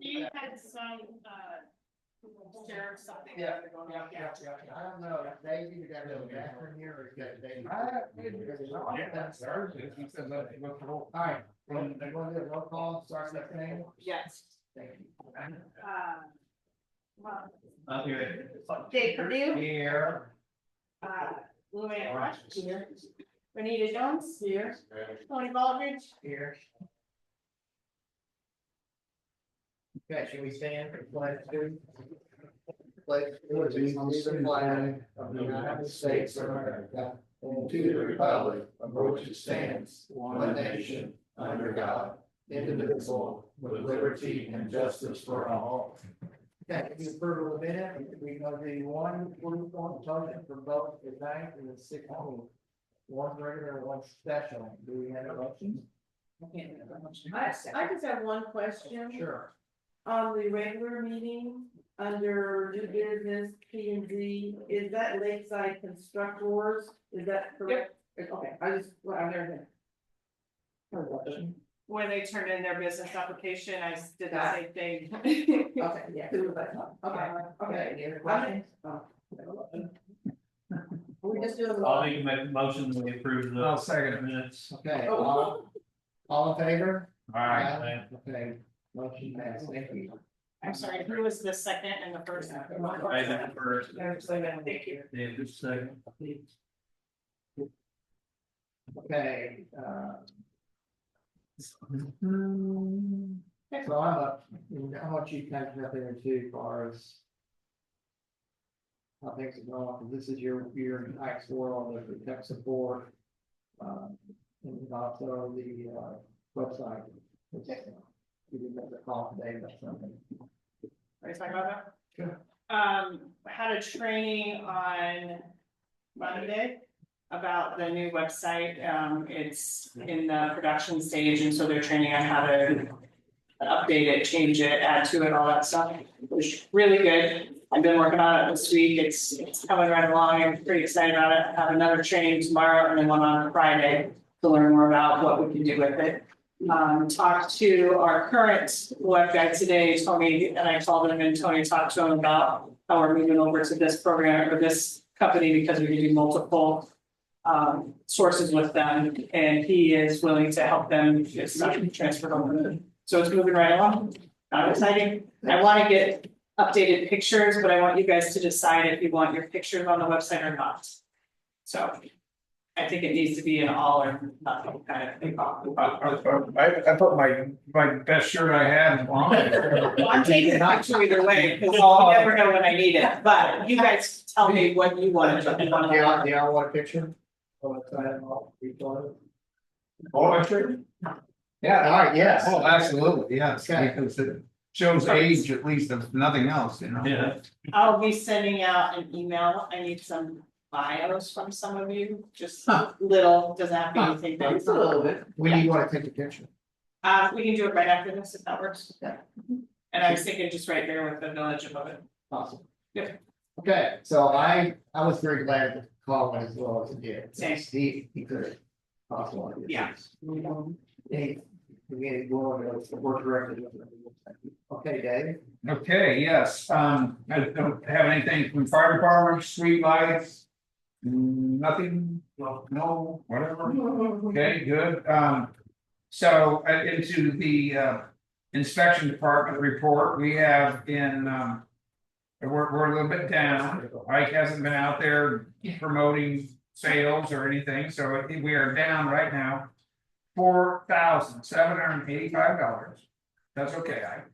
You had some, share something. Yeah. I don't know, if Daisy, you got a little bathroom here, or you got Daisy? All right, when they want to do a roll call, start that name. Yes. Thank you. Dave Purdue. Here. Luann Rush here. Renita Jones here. Tony Baldridge Here. Okay, should we stand for the pledge, too? Pledge allegiance to the flag of the United States of America and to the republic of which it stands, one nation, under God, indivisible, with liberty and justice for all. Okay, if you approve of the minute, we know the one target for both the 9th and the 16th. One regular and one special. Do we have a motion? I just have one question. Sure. On the regular meeting, under new business, P and Z, is that Lakeside Constructors? Is that correct? Okay, I just, well, I've never been. When they turned in their business application, I did the same thing. Okay, yeah. Okay. Any other questions? We just do I'll make a motion that we approve the. I'll second it. Minutes. Okay, Oh. all in favor? Alright. Okay, motion passed, thank you. I'm sorry, who was the second and the first? I did it first. Thank you. Dave, just a second. Okay, so I want you to kind of jump in too, as far as how things are going, because this is your next world of the tech support. And also the website. We didn't have the call today, but something. Are you talking about that? Sure. Had a training on Monday about the new website. It's in the production stage, and so they're training on how to update it, change it, add to it, all that stuff. It was really good. I've been working on it this week. It's coming right along. I'm pretty excited about it. I have another training tomorrow and then one on Friday to learn more about what we can do with it. Talked to our current web guy today, Tony, and I called him and Tony talked to him about how we're moving over to this program or this company because we can do multiple sources with them, and he is willing to help them get stuff transferred over. So it's moving right along. Exciting. I want to get updated pictures, but I want you guys to decide if you want your pictures on the website or not. So I think it needs to be an all or nothing kind of thing. I put my best shirt I have on. I'm taking it either way, because I'll never know when I need it, but you guys tell me what you want to do. Yeah, I want a picture. Oh, my shirt? Yeah, all right, yes. Oh, absolutely, yes, Okay. because it shows age at least if nothing else, you know. Yeah. I'll be sending out an email. I need some bios from some of you, just little, doesn't have to be anything big. It's a little bit. When you want to take a picture. We can do it right after this, if that works. Yeah. And I was thinking just right there with the village above it. Awesome. Yep. Okay, so I was very glad the call went as well as it did. Same. He could. Possible. Yeah. We had to go on to work directly with it. Okay, Dave. Okay, yes, I don't have anything from fire department, street lights. Nothing, no, whatever. Okay, good, so into the inspection department report, we have in we're a little bit down. Ike hasn't been out there promoting sales or anything, so we are down right now $4,785. That's okay, Ike.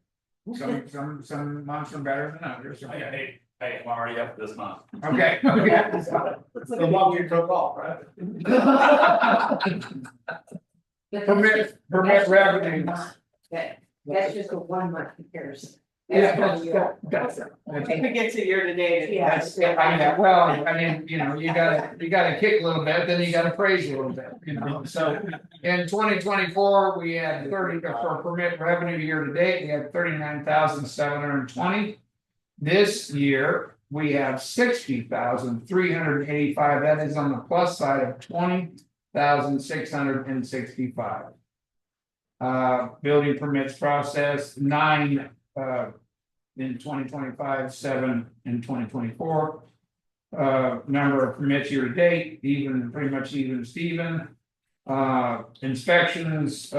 Some months are better than others. Hey, I'm already up this month. Okay. The one you took off, right? Permit revenues. That's just a 1 month comparison. Yeah, that's it. I think we get to year to date. That's it. Well, I mean, you know, you gotta kick a little bit, then you gotta praise a little bit, you know, so. In 2024, we had 30 for permit revenue year to date, we had 39,720. This year, we have 60,385, that is on the plus side of 20,665. Building permits processed, 9, in 2025, 7 in 2024. Number of permits year to date, even, pretty much even Steven. Inspections,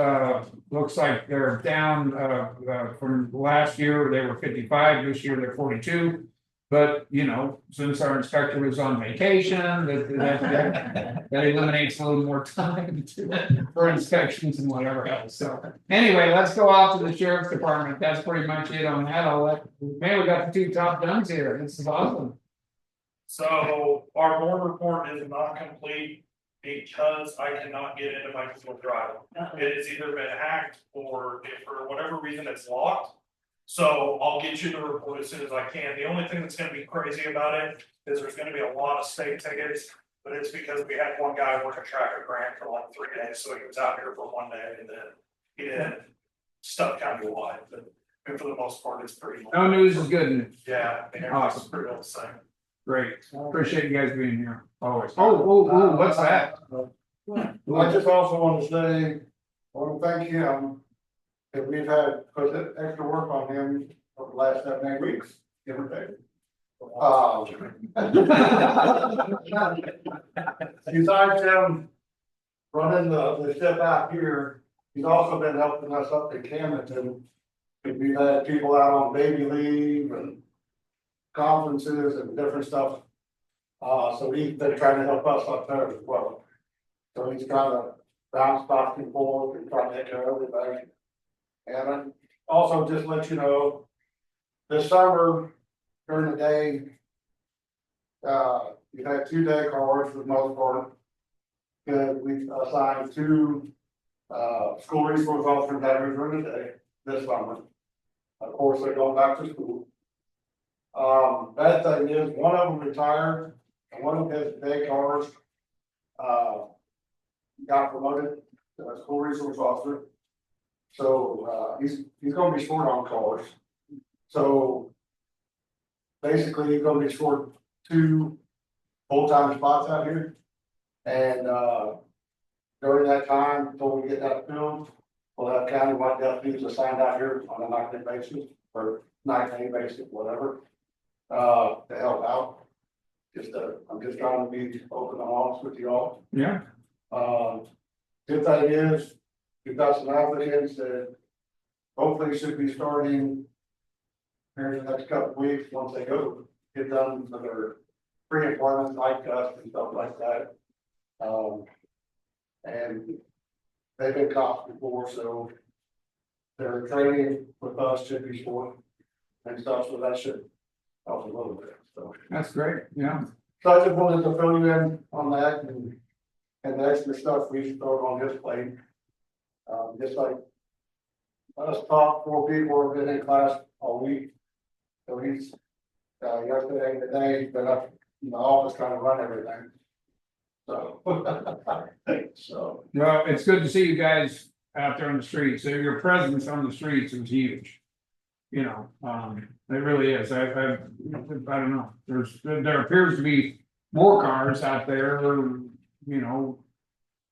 looks like they're down, from last year, they were 55, this year they're 42. But, you know, since our inspector was on vacation, that eliminates a little more time for inspections and whatever else, so. Anyway, let's go out to the sheriff's department, that's pretty much it on that, man, we got the 2 top guns here, this is awesome. So our board report is not complete because I cannot get into my Google Drive. It has either been hacked or if for whatever reason it's locked. So I'll get you the report as soon as I can. The only thing that's gonna be crazy about it is there's gonna be a lot of state tickets. But it's because we had one guy work a traffic grant for like 3 days, so he was out here for 1 day and then he did stuff countywide, but for the most part, it's pretty. No news is good news. Yeah. Awesome. Pretty all the same. Great, appreciate you guys being here, always. Oh, what's that? I just also want to say, I want to thank him. That we've had, put extra work on him over the last 7, 8 weeks, give or take. Besides him running the ship out here, he's also been helping us up in Camden. We've had people out on baby leave and conferences and different stuff. So he's been trying to help us up there as well. So he's trying to bounce back and forth and try to take care of everything. And also just let you know, this summer during the day, we've had 2 day cars for the most part. Good, we've assigned 2 school resource officers that are during the day this summer. Of course, they're going back to school. Bad thing is, one of them retired, and one of his day cars got promoted to a school resource officer. So he's gonna be short on cars. So basically, he's gonna be short 2 full-time spots out here. And during that time, until we get that filled, we'll have countywide deputies assigned out here on a nightly basis or night-day basis, whatever, to help out. I'm just trying to be open and honest with y'all. Yeah. Good thing is, we've got some applicants that hopefully should be starting here in the next couple of weeks, once they go get done with their pre-employment like us and stuff like that. And they've been cops before, so their training with us should be short and stuff, so that should help a little bit, so. That's great, yeah. So I just wanted to fill you in on that and the extra stuff we should throw on his plate. Just like us top 4 people have been in class all week. So he's, yesterday and today, he's been up in the office trying to run everything. So, so. Well, it's good to see you guys out there on the streets, so your presence on the streets is huge. You know, it really is, I don't know, there appears to be more cars out there, you know,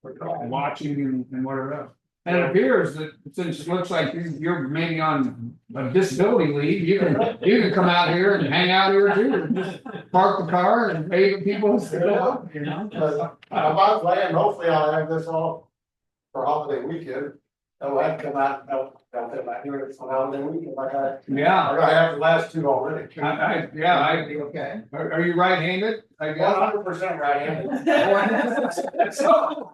watching and whatever else. And it appears that since it looks like you're maybe on a disability leave, you can come out here and hang out here too. Just park the car and wave at people and sit down, you know. I'm not playing, hopefully I'll have this all for holiday weekend. I'll have to come out and help them out here for holiday weekend, like I have the last 2 already. Okay. Are you right-handed? I guess. 100% right-handed. So,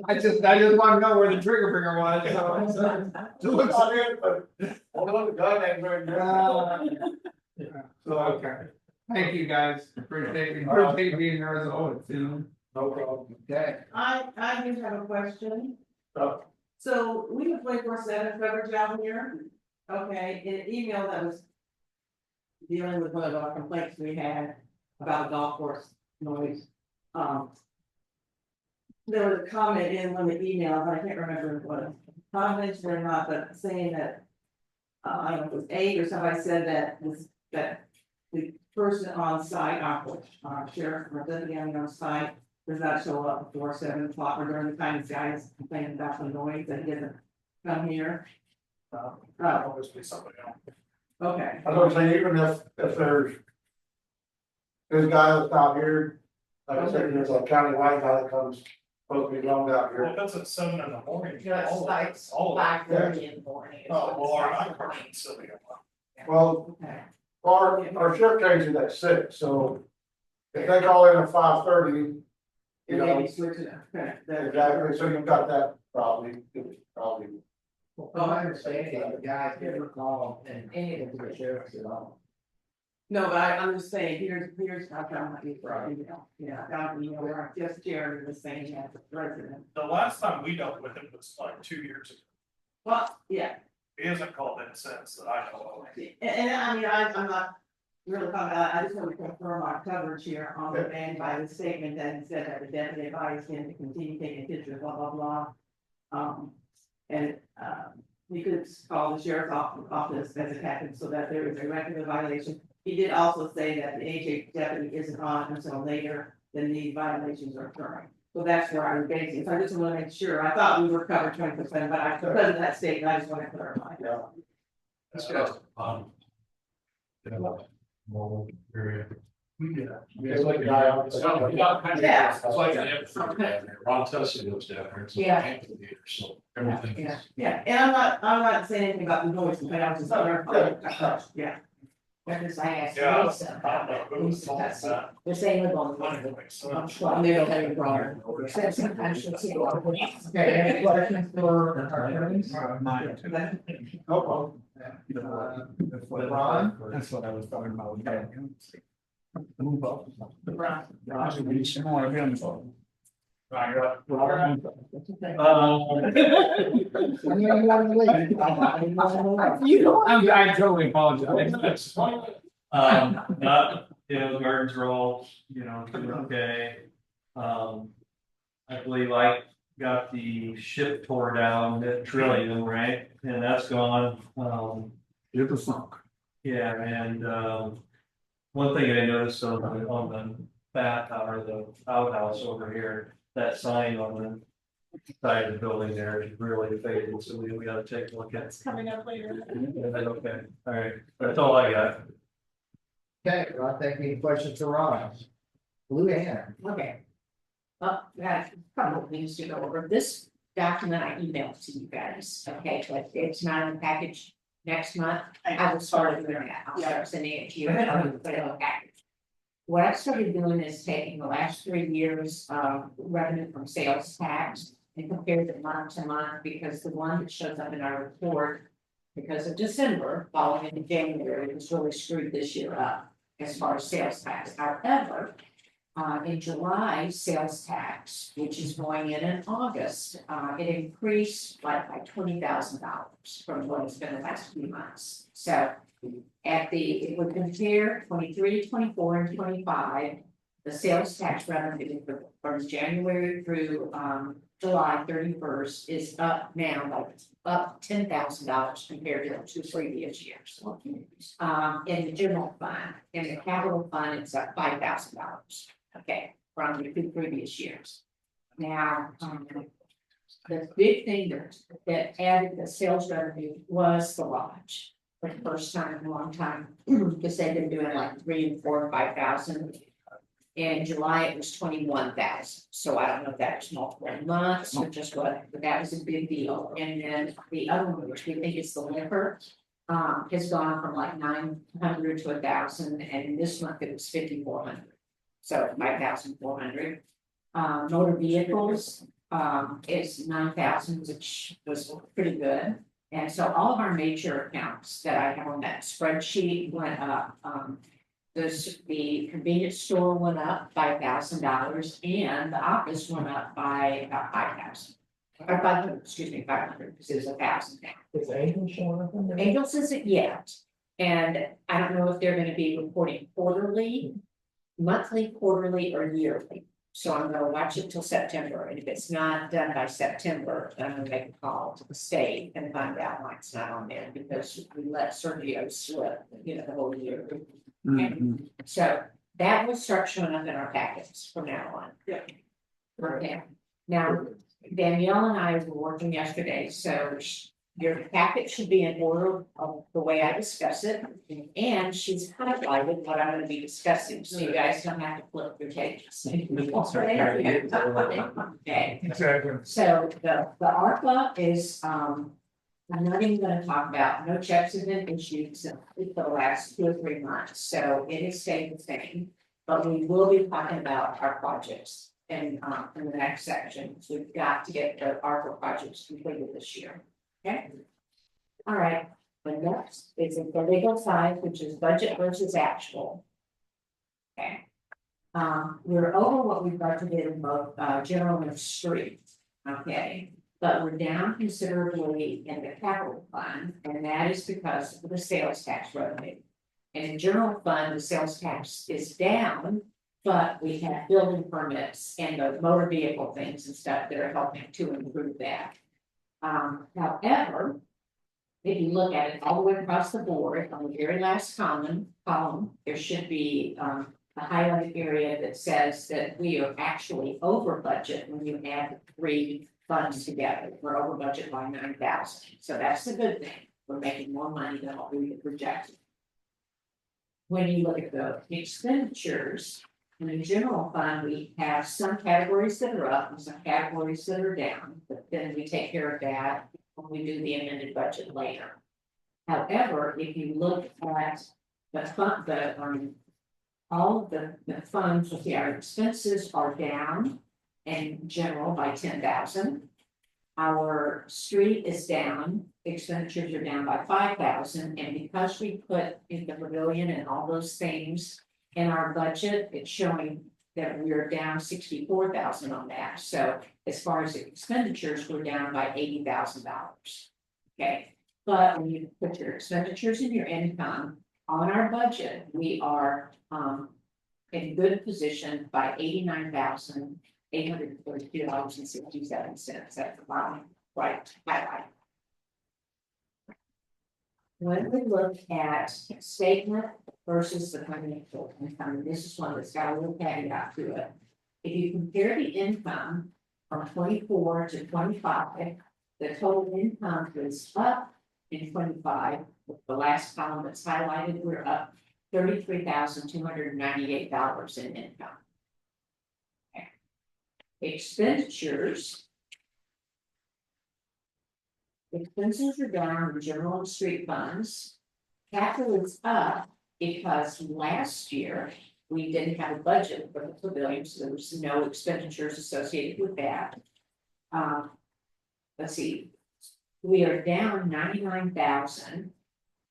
I just want to know where the trigger finger was, so. Just looks on it, but although the gun ain't very good. So, okay. Thank you, guys. Appreciate being here as always, you know. No problem. Okay. I do have a question. So we have 24/7 coverage out here. Okay, in an email that was dealing with one of our complaints we had about golf course noise. There was a comment in one of the emails, I can't remember if it was comments or not, but saying that. I don't know if it was 8 or somebody said that the person on site, our sheriff or deputy on site. Does not show up before 7 o'clock or during the time this guy is complaining about the noise that he doesn't come here? That'll Oh, always be something else. okay. I was gonna say, even if there's. There's a guy that's out here, like I said, there's a county line guy that comes, supposed to be roamed out Well, here. if it's at 7 in the morning. No, it's all of like it- all of it. 5:30 in the morning. is Oh, what well, our it's night like. person's silly. Well, Okay. our shift changes at 6, so. If they call in at 5:30, you And know, then you switch it, okay. exactly, so you've got that probably. Well, from my understanding, the guys never call and any of the sheriffs at all. No, but I'm just saying, here's how come I get for, yeah, down, where I just shared the same as the president. The last time we dealt with him was like 2 years ago. Well, yeah, He hasn't called in since that I know of. and I mean, I'm not really talking about, I just want to confirm our coverage here on the ban by the statement that said that the deputy advised him to continue taking pictures, blah, blah, blah. You could call the sheriff's office as it happened, so that there is a record of violation. He did also say that the AJ deputy isn't on until later than the violations are occurring. So that's where I was basing, so I just want to make sure, I thought we were covered 20%, but because of that statement, I just want to clarify. Yeah. That's good. Mobile area. It's like a guy on. Yeah. It's like an amphitheater down there. Ron Tussey lives down there. It's like Yeah. an amphitheater, so everything is. Yeah, and I'm not saying anything about the noise, but I was just clarifying, yeah. Because I asked Yeah, Lisa I don't know about who was Lisa told Tussey. that. They're saying live on the Money one. will make sense. Well, they don't have a problem. Said sometimes she'll see. Okay, any questions for our attorneys? Yeah, that- No problem. Ron? That's what I was talking about. Move up. Roger, we should want to be on the phone. I totally apologize. Not, the gardens are all, doing okay. I believe I got the ship tore down at Trillium, right? And that's gone. It was sunk. Yeah, and, one thing I noticed on the back, or the outhouse over here, that sign on the side of the building there is really faded, so we gotta take a look at it. It's coming up later. Okay, all right, that's all I got. Okay, Ron, thank you. Any questions for Ron? Blue Ann. Okay. Well, we got a couple of things to go over. This document I emailed to you guys, okay, but it's not in the package next month. I will start doing that. I'll start sending it to you, and I'll put it in the package. What I started doing is taking the last 3 years of revenue from sales tax and compared it month to month, because the one that shows up in our report, because of December, falling into January, was really screwed this year up as far as sales tax. However, in July, sales tax, which is going in August, it increased by $20,000 from what it's been the last few months. So it would compare 23, 24, and 25, the sales tax revenue from January through July 31st is up now, like up $10,000 compared to the 2 previous years. In the general fund, in the capital fund, it's up $5,000. Okay, from the 2 previous years. Now, the big thing that added the sales revenue was the lodge. For the first time in a long time, because they've been doing like 3 and 4 and 5,000. In July, it was 21,000, so I don't know if that was multiple months or just what, but that was a big deal. And then the other one, which we think is the liquor, has gone from like 900 to 1,000, and this month it was 5,400. So 5,400. Motor vehicles is 9,000, which was pretty good. And so all of our major accounts that I have on that spreadsheet went up. The convenience store went up $5,000, and the office went up by about 5,000. Or 500, excuse me, 500, because it was 1,000 now. Is Angel showing up in there? Angels isn't yet, and I don't know if they're gonna be reporting quarterly, monthly, quarterly, or yearly. So I'm gonna watch it till September, and if it's not done by September, then I'm gonna make a call to the state and find out why it's not on there, because we let Sergio slip, the whole year. So that will start showing up in our packets from now on. Yeah. Okay, now Danielle and I were working yesterday, so Your packet should be in order of the way I discuss it, and she's highlighted what I'm gonna be discussing, so you guys don't have to flip your pages. Okay, Exactly. so the ARPA is, I'm not even gonna talk about, no checks have been issued since the last 2 or 3 months, so it is staying the same. But we will be talking about our projects in the next section, so we've got to get the ARPA projects completed this year, okay? All right, the next is the legal side, which is budget versus actual. Okay. We're over what we budgeted in both general and street, okay? But we're down considerably in the capital fund, and that is because of the sales tax revenue. In the general fund, the sales tax is down, but we have building permits and the motor vehicle things and stuff that are helping to improve that. However, if you look at it all the way across the board, on the very last column, there should be a highlighted area that says that we are actually over budget when you add the 3 funds together. We're over budget by 9,000, so that's the good thing. We're making more money than what we had projected. When you look at the expenditures, in the general fund, we have some categories that are up and some categories that are down, but then we take care of that when we do the amended budget later. However, if you look at the fund, all of the funds, with our expenses are down in general by 10,000. Our street is down, expenditures are down by 5,000, and because we put in the pavilion and all those things in our budget, it's showing that we're down 64,000 on that. So as far as the expenditures, we're down by $80,000. Okay, but when you put your expenditures and your income on our budget, we are in good position by $89,832.67. That's the bottom right highlight. When we look at statement versus the financial income, this is one that's got a little caveat to it. If you compare the income from 24 to 25, the total income is up in 25. With the last column that's highlighted, we're up $33,298 in income. Okay. Expenditures. Expenses are down in general and street funds. Capital is up because last year we didn't have a budget for the pavilion, so there was no expenditures associated with that. Let's see, we are down 99,000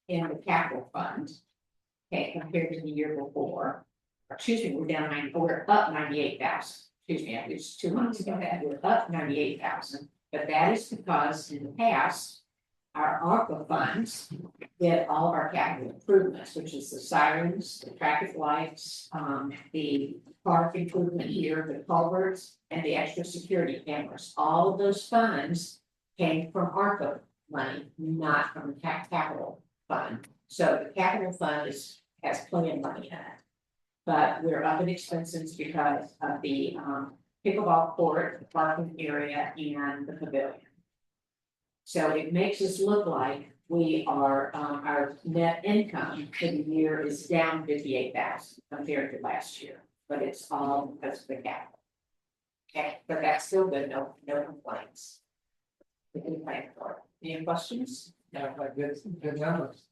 in the capital fund. Okay, compared to the year before. Excuse me, we're up 98,000. Excuse me, it was 2 months ago that we're up 98,000. But that is because in the past, our ARPA funds did all of our capital improvements, which is the sirens, the traffic lights, the park improvement here, the culverts, and the extra security cameras. All of those funds came from ARPA money, not from the capital fund. So the capital fund has plenty of money in it. But we're up in expenses because of the pickleball court, the parking area, and the pavilion. So it makes us look like we are, our net income for the year is down 58,000 compared to last year, but it's all because of the capital. Okay, but that's still good, no complaints. Any questions? Yeah, like good numbers.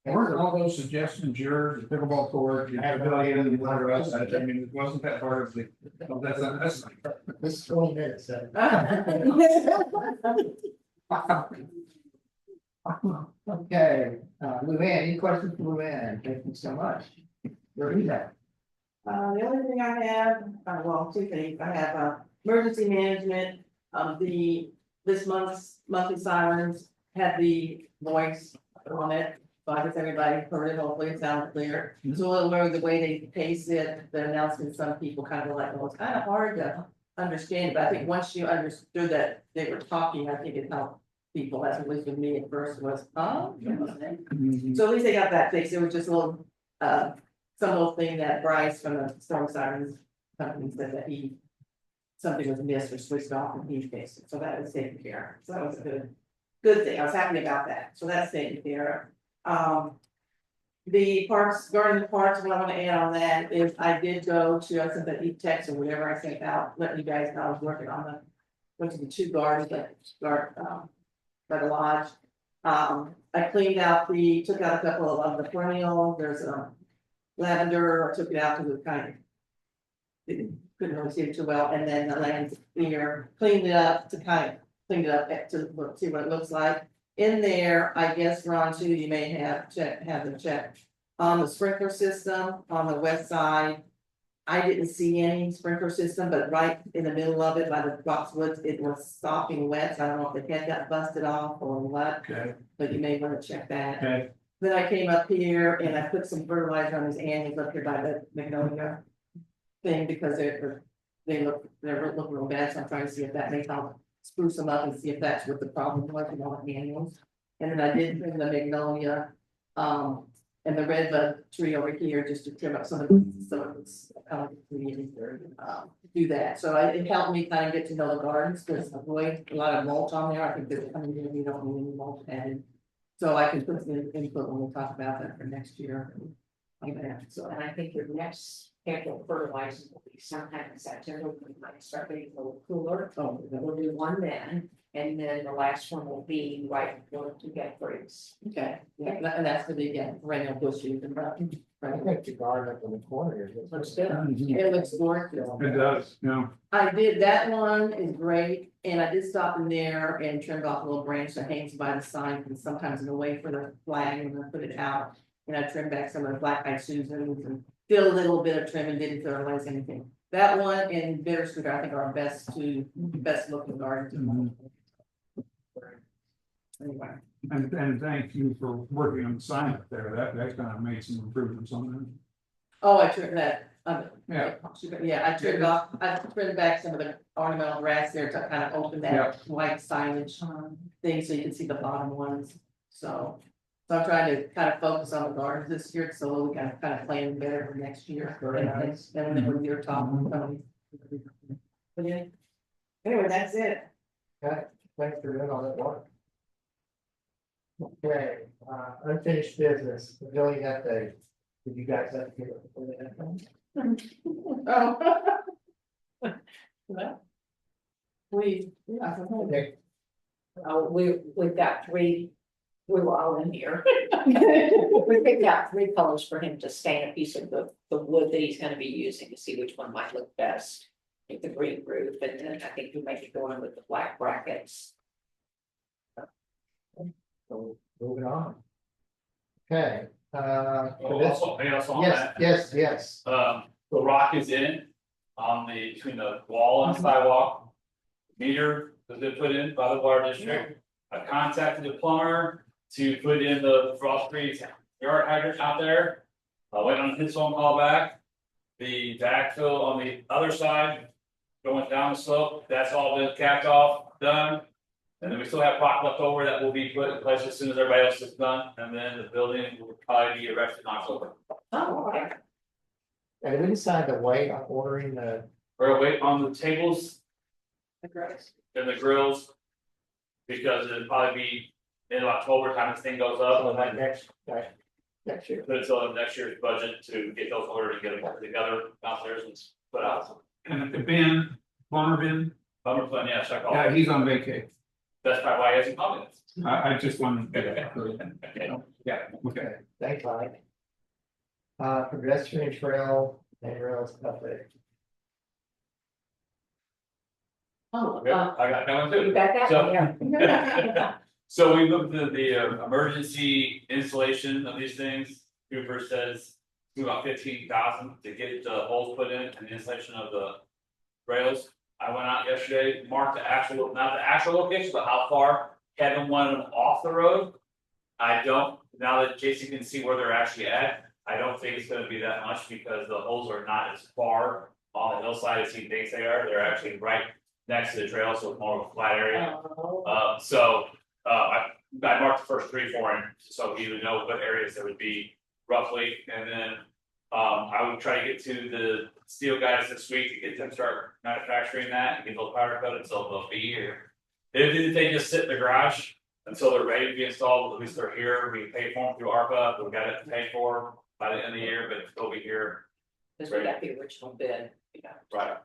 Weren't all those suggestions yours, the pickleball court, the pavilion, and whatever else, I mean, wasn't that part of the, that's. This is 20 minutes. Okay, Luann, any questions for Luann? Thank you so much. Where is that? The only thing I have, well, 2 things, I have, emergency management, this month's monthly sirens had the voice on it. So I guess everybody heard it, hopefully it sounded clear. So the way they paste it, the announcement, some people kind of like, well, it's kind of hard to understand, but I think once you understood that they were talking, I think it helped people, that's at least with me at first was, oh. So at least they got that fixed, it was just a little, some little thing that Bryce from the storm sirens company said that something was missed or switched off and he fixed it, so that was taken care of, so that was good. good thing, I was happy about that, so that's taken care of. The parks, garden parks, what I wanna add on that is I did go to, I sent that e-text or whatever I sent out, letting you guys know I was working on went to the 2 gardens that by the lodge. I cleaned out took out a couple of the perennials, there's lavender, I took it out because it kind of. Couldn't really see it too well, and then the land here, cleaned it up to cleaned it up see what it looks like. In there, I guess, Ron, too, you may have them check on the sprinkler system on the west side. I didn't see any sprinkler system, but right in the middle of it by the boxwoods, it was sopping wet, so I don't know if the head got busted off or what, Okay, but you may wanna check that. okay, Then I came up here and I put some fertilizer on his annuals up here by the magnolia thing, because they look real bad, so I'm trying to see if that may help spruce them up and see if that's what the problem was in all the annuals. And then I did bring the magnolia, and the redbud tree over here, just to trim up some of it's, do that, so it helped me kind of get to know the gardens, because avoid a lot of mulch on there, I think there's coming in, you don't need any mulch added. So I can put some input when we talk about that for next year. So, and I think your next annual fertilizer will be sometime in September, we might start getting a little cooler. Oh, We'll do one then, and then the last one will be right before to get fruits. okay, yeah, and that's for the, again, perennial bushes and. I think the garden up in the corner is. Looks good. It looks gorgeous. it does, no, I did, that one is great, and I did stop in there and trimmed off a little branch that hangs by the sign, and sometimes in the way for the flag, and then put it out. And I trimmed back some of the black-eyed Susans and did a little bit of trim and didn't fertilize anything. That one and Bittersweet, I think are our best looking gardens. Anyway, and thank you for working on the sign up there, that kind of made some improvements on that. oh, I trimmed that, Yeah. yeah, I trimmed back some of the ornamental grass there to kind of open Yeah. that white signage thing, so you can see the bottom ones, so. So I'm trying to kind of focus on the gardens this year, so we can kind of plan better for next year. Very nice. And then with your top. But yeah. Anyway, that's it. Okay, thanks for doing all that work. Okay, unfinished business, pavilion update. Did you guys have to give it? Oh. Well. Yeah. Okay, We've got 3, we were all in here. We picked out 3 colors for him to stain a piece of the wood that he's gonna be using to see which one might look best. With the green roof, and then I think we might be going with the black brackets. so moving on. Okay, for Oh, this, also, hey, also on yes, that, yes, the rock is in on between the wall and sidewalk. Meter has been put in by the water district. I contacted the plumber to put in the frost free yard hydrant out there. I went on his phone call back. The backfill on the other side, going down the slope, that's all been capped off, done. And then we still have rock left over that will be put in place as soon as everybody else is done, and then the building will probably be erected in October. Oh, okay. and we decided to wait on ordering the, Or wait on the tables The grass. and the grills. Because it'll probably be in October time this thing goes up, and then next year. put it till next year's budget to get those ordered and get them put together downstairs and put out. And the Ben, plumber Ben, Bummer fun, yeah, check all. yeah, he's on vacation, That's probably why he hasn't come in. I just wanted to. Okay. Yeah, okay. Okay, thanks, Mike. Pedestrian trail and rails update. Oh, Yep, I got that one you too. got that? So- Yeah. So we looked at the emergency installation of these things. Cooper says it's about 15,000 to get the holes put in and the installation of the rails. I went out yesterday, marked the actual, not the actual location, but how far Kevin wanted them off the road. I don't, now that Jason can see where they're actually at, I don't think it's gonna be that much because the holes are not as far on the hillside as he thinks they are. They're actually right next to the trail, so it's more of a flat area. I marked the first 3 for him, so he would know what areas there would be roughly, and then. I would try to get to the steel guys this week to get them start manufacturing that and get those powder coated, so they'll be here. If they just sit in the garage, until they're ready to be installed, at least they're here, we pay for them through ARPA, we got it paid for by the end of the year, but they'll be here. Cause we got the original bid, you know. Right,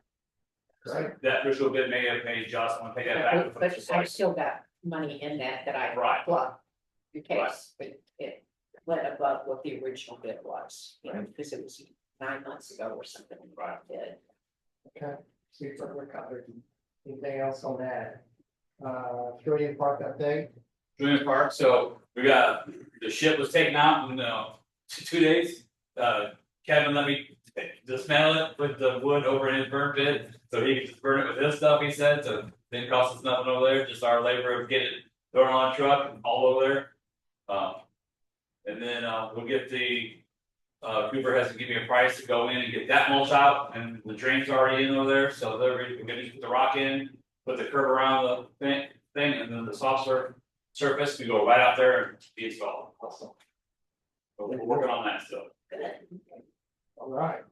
Right. that original bid may have made just, want to take that back. But I still got money in that I Right. plugged. In case it went above what the original bid was, you know, because it was 9 months ago or something. Right. Bid. Okay, super, we're covered. Anything else on that? Trillium Park update? Julian Park, so we got, the ship was taken out in 2 days. Kevin let me dismantle it, put the wood over in his burn pit, so he could just burn it with his stuff, he said, so didn't cost us nothing over there, just our labor of getting it thrown on a truck and all over there. And then we'll get the Cooper has to give me a price to go in and get that mulch out, and the drain's already in over there, so they're ready, we're gonna put the rock in, put the curb around the thing, and then the soft surface, we go right out there and be installed. So we're working on that still. All right.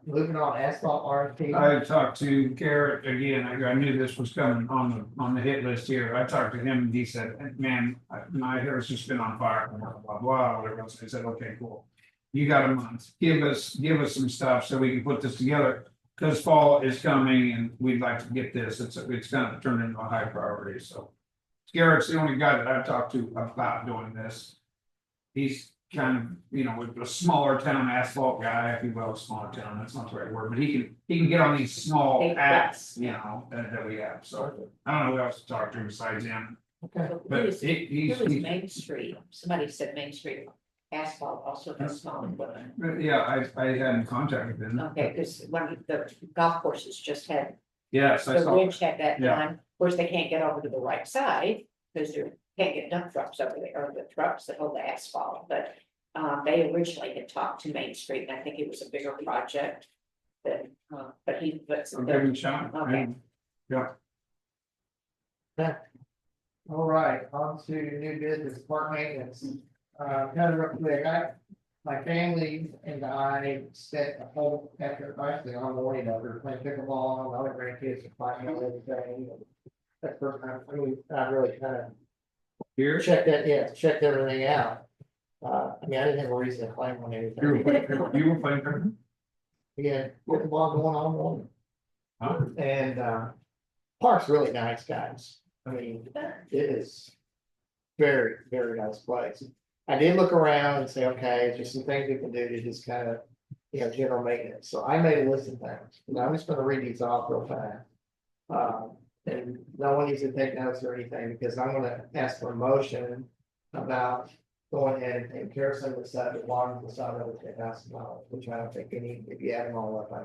Moving on, asphalt RFP. I talked to Garrett again, I knew this was coming on the hit list here, I talked to him and he said, man, my hair's just been on fire, blah, blah, blah, whatever else, I said, okay, cool. You got a month, give us some stuff so we can put this together, cause fall is coming and we'd like to get this, it's gonna turn into a high priority, so. Garrett's the only guy that I've talked to about doing this. He's kind of, you know, a smaller town asphalt guy, if you will, smaller town, that's not the right word, but he can get on these small Big acts, trucks. you know, that we have, so. I don't know who else to talk to besides him, Okay. but It he's, was Main Street, somebody said Main Street asphalt also has small equipment. yeah, I hadn't contacted him. Okay, because one of the golf courses just had, Yes, I the saw, ridge had that Yeah. done, of course, they can't get over to the right side. Because they can't get dump trucks over there, or the trucks that hold the asphalt, but they originally had talked to Main Street, and I think it was a bigger project. But I'll give him a shot. Okay. Yeah, All right, on to new business, park maintenance. Kind of real quick, my family and I spent a whole, after, actually on morning over playing pickleball, and other grandkids are playing and everything. That's the first time, I mean, I really kind of here, checked everything out. I mean, I didn't have a reason to claim on you were anything. playing for Yeah, pickleball going on morning. Huh? And, park's really nice, guys. I mean, it is very, very nice place. I did look around and say, okay, there's some things we can do to just kind of, you know, general maintenance. So I made a list of things, and I'm just gonna read these off real fast. And no one needs to take notes or anything, because I'm gonna ask for a motion about going ahead and care of some of the stuff that water the side of the $10,000, which I don't think any, if you add them all up, I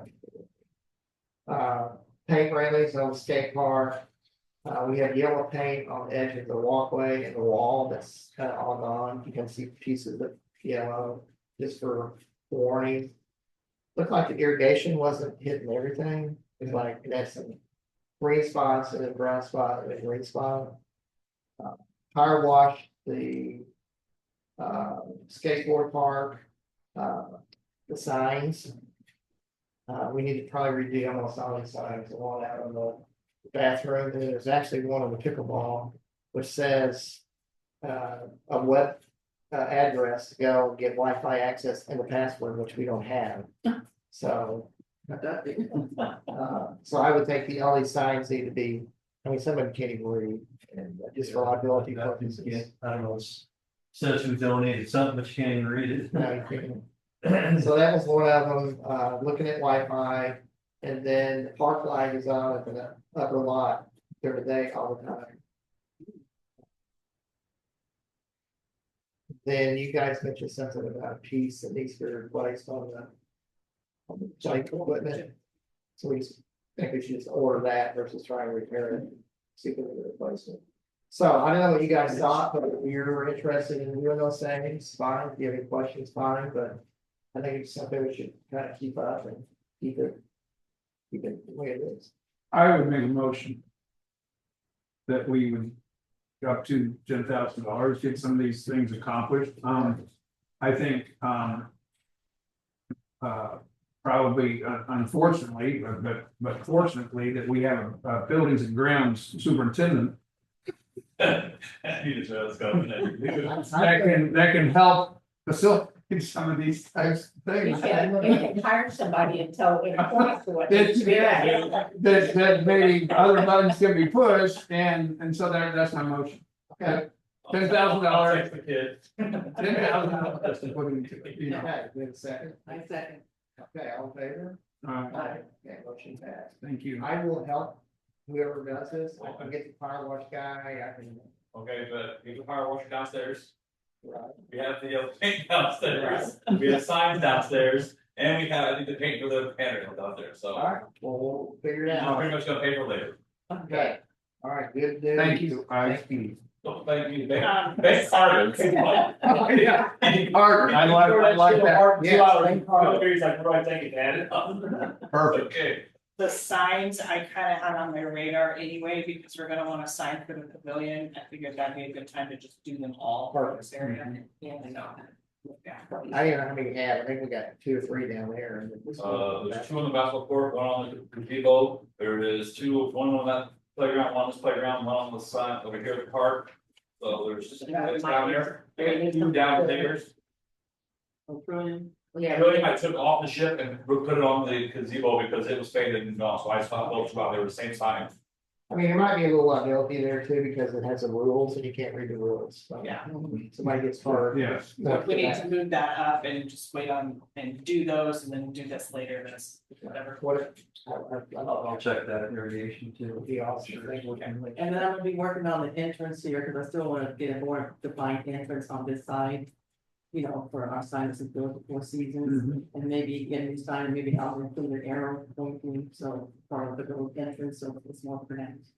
think. Paint railings on the skate park. We have yellow paint on the edge of the walkway and the wall that's kind of all gone. You can see pieces of yellow just for warning. Looked like the irrigation wasn't hitting everything. It's like it had some green spots and a brown spot and a green spot. Tire wash the skateboard park, the signs. We need to probably redo almost all these signs, the one out on the bathroom, and there's actually one on the pickleball, which says a web address to go get Wi-Fi access and the password, which we don't have. So, so I would think all these signs need to be, I mean, somebody can't even read, and just for liability purposes. I don't know, it's says who donated something, but you can't even read it. No, you can't. So that was one of them, looking at Wi-Fi, and then the park light is on at the upper lot during the day all the time. Then you guys mentioned something about a piece that needs to be replaced on the giant equipment. So we think we should just order that versus trying to repair it, see if we can replace it. So I don't know what you guys thought, but if you're interested in doing those things, fine, if you have any questions, fine, but I think it's something we should kind of keep up and keep it the way it is. I would make a motion. That we would. Up to $10,000, get some of these things accomplished, I think, probably unfortunately, but fortunately that we have a buildings and grounds superintendent. You just let's go. that can help facilitate some of these types of You things. can hire somebody and tell them what That, needs to be done. that maybe other buttons can be pushed, and so that's my motion. Okay, $10,000. The kid. $10,000 to put into it, you know. Okay, we have a second. I second. Okay, all in favor? Alright, Okay, motion passed. thank you. I will help whoever does this. I can get the fire wash guy, I can. Okay, but we have the power washer downstairs, Right. we have the paint downstairs, we have signs downstairs, and we have, I think, the paint for the pantry downstairs, so. All right, well, we'll figure it I'm out. pretty much gonna pay for later. Okay. All right, good news. Thank you. Thank you. So, thank you, thanks, Carter. Yeah, Carter, I like that. Yeah, thank Carter. He's like, what do I think, Dad? Perfect. Okay. The signs I kind of had on my radar anyway, because we're gonna want to sign for the pavilion. I figured that'd be a good time to just do them all for this area. Yeah, so. Yeah. I don't know how many we have. I think we got 2 or 3 down there. There's 2 on the basketball court, 1 on the gazebo, there is 2, 1 on that playground, 1 on this playground, 1 on the side over here at the park. So there's it's down there, and 2 downstairs. Yeah. Really, I took off the ship and put it on the gazebo because it was faded and gone, so I just thought those about they were the same size. I mean, there might be a little liability there too, because it has some rules and you can't read the rules. So Yeah. somebody gets hurt. Yes. We need to move that up and just wait on and do those and then do this later, this, whatever. What? I'll check that irrigation too. The officer thing, we can like- And then I'm gonna be working on the entrance here, because I still wanna get a more defined entrance on this side. You know, for our signs and build before seasons, and maybe get a new sign, maybe I'll include an arrow going through, so part of the little entrance, so it's more pronounced.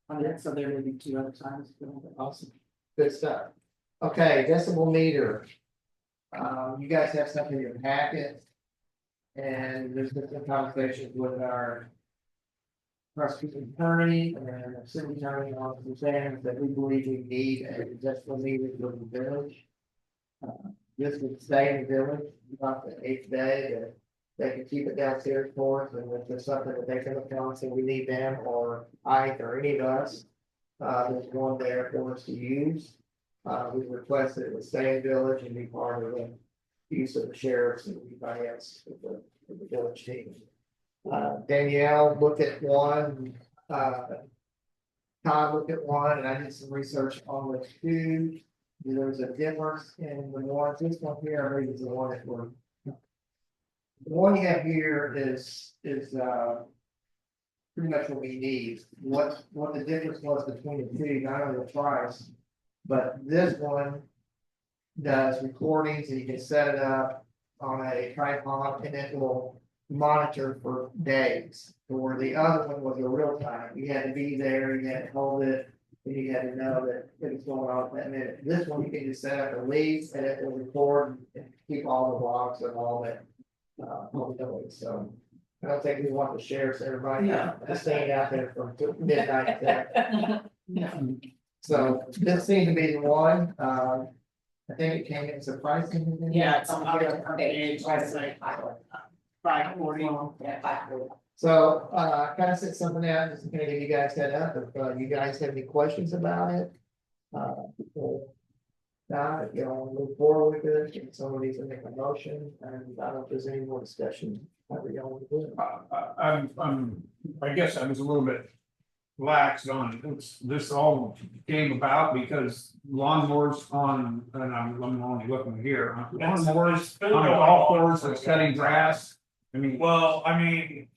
On that, so there may be 2 other signs. Awesome, good stuff. Okay, decibel meter. You guys have something in your packet. And there's been some conversations with our prosecuting attorney and our city attorney on some things that we believe we need a decibel meter for the village. This would stay in the village, not the 8th day, that they can keep it downstairs for us, and if there's something that they can tell us that we need them, or Ike, or any of us. There's one there for us to use. We requested it would stay in the village and be part of the use of the sheriffs and anybody else with the village team. Danielle looked at one, Todd looked at one, and I did some research on the 2. There's a difference in the ones, this one here, I believe is the one that we're. The one you have here is pretty much what we need. What the difference was between the 2, not only the price, but this one does recordings and you can set it up on a tripod and it will monitor for days. Or the other one was a real time. You had to be there, you had to hold it. And you had to know that it was going on at that minute. This one you can just set up a lead and it will record and keep all the logs and all that. Noise. So I don't think we want the sheriffs, everybody just staying out there from midnight there. No. So this seems to be the one. I think it came in surprising. Yeah, it's on our page, website, 540. Yeah, 540. So, kind of set something out, just gonna give you guys that up, if you guys have any questions about it. We'll if you all wanna move forward with it, if somebody's gonna make a motion, and I don't know if there's any more discussion, however y'all want to do it. I guess I was a little bit lax on this all came about because lawnmowers on, and I'm only looking here, lawnmowers on a golf course that's cutting grass. I mean, Well, I mean,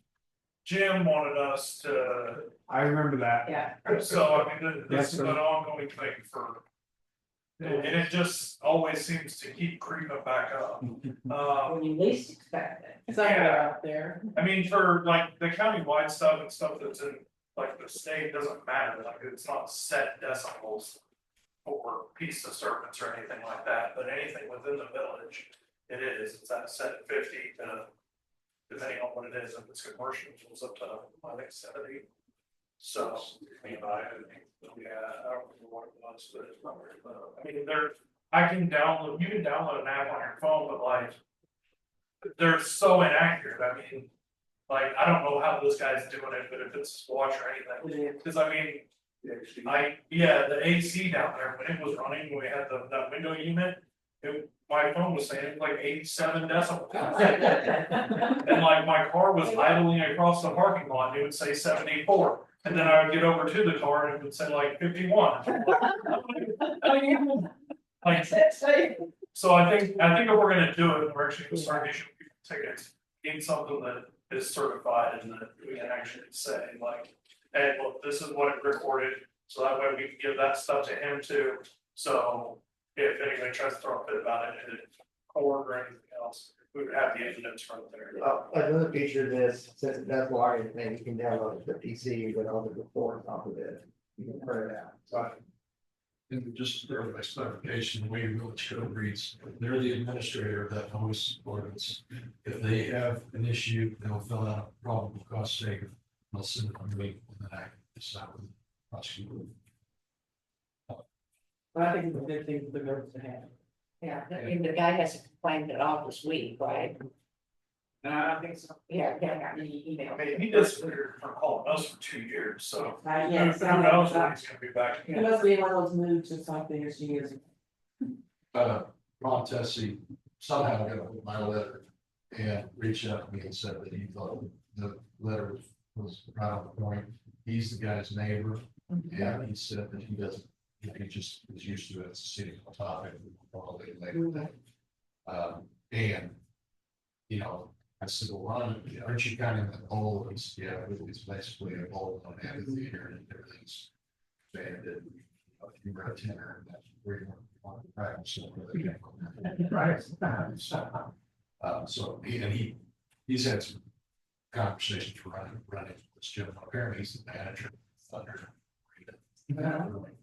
Jim wanted us to, I remember that. Yeah. so I mean, this Yes, is sir. an ongoing thing for. And it just always seems to keep creeping back up. When you least expect it. Somewhere out there. I mean, for like the county-wide stuff and stuff that's in, like, the state doesn't matter, like, it's not set decibels. For piece of disturbance or anything like that, but anything within the village, it is, it's at set 50 to. Depending on what it is, if it's commercial, it goes up to, I think, 70. So, I mean, I don't remember what it was, but it's not very, I mean, you can download an app on your phone, but like. They're so inaccurate, I mean, like, I don't know how this guy's doing it, but if it's watch or anything, because I mean, The AC down there, when it was running, when we had that window unit. My phone was saying it was like 87 decibels. And like my car was idling across the parking lot, and it would say 74. And then I would get over to the car and it would say like 51. Like, so I think if we're gonna do it, we're actually gonna start issuing people tickets. Need something that is certified and that we can actually say like, hey, look, this is what it recorded. So that way we can give that stuff to him too. So if anybody tries to throw a fit about it, and it's court or anything else, we would have the evidence from there. Another feature of this, since it does wire anything, you can download the PC with all the reports off of it. You can print it out, so. And just for my clarification, the way village code reads, they're the administrator of that host ordinance. If they have an issue, they'll fill out a probable cause statement. They'll send it to me, and then I can decide with the prosecutor. But I think it's a good thing for the village to have. Yeah, and the guy hasn't complained at all this week, right? I don't think so. Yeah, I got any email. I mean, he does for calling us for 2 years, so Yeah, who knows when he's gonna be back. It must be one of those moods or something, or she is. Ron Tessie somehow got my letter and reached out to me and said that he thought the letter was right on the point. He's the guy's neighbor, and he said that he doesn't, he just is used to it, it's a city topic, probably later. And, you know, I said, well, Ron, aren't you kind of in the hole? He said, yeah, it's basically a hole on amphitheater and everything's banded. If you were a tenor, that's where you want to practice. Right. So he's had some conversations running with this gentleman. Apparently he's the manager of Thunder.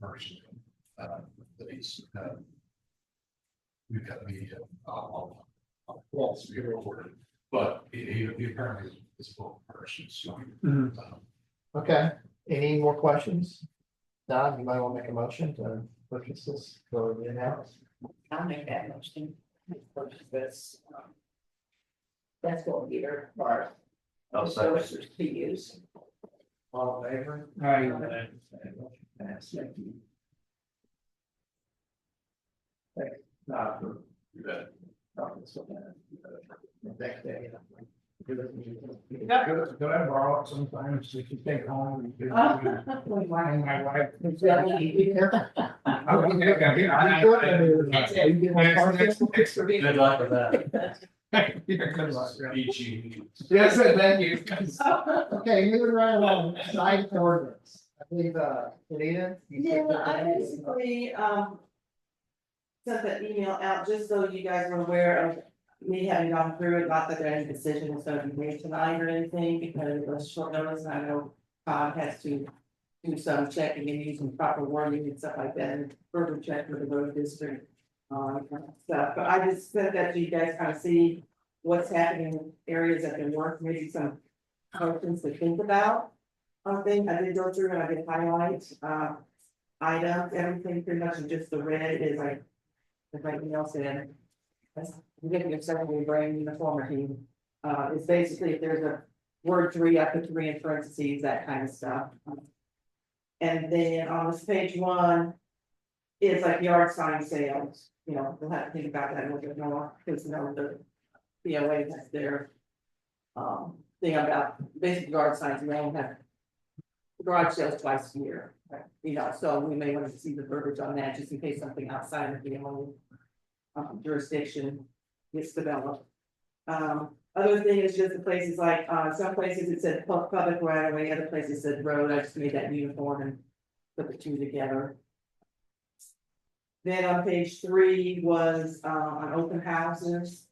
Person. But he's we've got media walls to be recorded, but he apparently is a full person. So Okay, any more questions? Don, you might want to make a motion to purchase this for the in-house. I'll make that motion. That's what Peter, or those sources to use. All in favor? Aye. Thank you. you bet. Thanks, Dave. Could I borrow it sometimes, so you can take home? And my wife. Good luck with that. Beachy. Yes, thank you. Okay, moving right along, sign ordinance. I believe, Anita? you said Yeah, that- I basically, sent that email out just so you guys were aware of me having gone through it, not that there any decision was gonna be made tonight or anything, because it was short notice, and I know Todd has to do some checking and using proper wording and stuff like that, and further check with the road district. Stuff, but I just sent that to you guys kind of see what's happening in areas that can work, maybe some questions to think about. Thing I did go through and I did highlight, items, everything pretty much, and just the red is like, everything else in. I'm getting your secondary brain uniformity, it's basically if there's a word 3, I put 3 in parentheses, that kind of stuff. And then on this page 1, is like yard sign sales, you know, we'll have to think about that a little bit more, because you know, the BOA has their. Thing about basic yard signs, and they only have garage sales twice a year, you know, so we may want to see the verbiage on that, just in case something outside of the whole jurisdiction gets developed. Other thing is just the places like, some places it said public right away, other places said road, I just made that uniform and put the two together. Then on page 3 was, on open houses.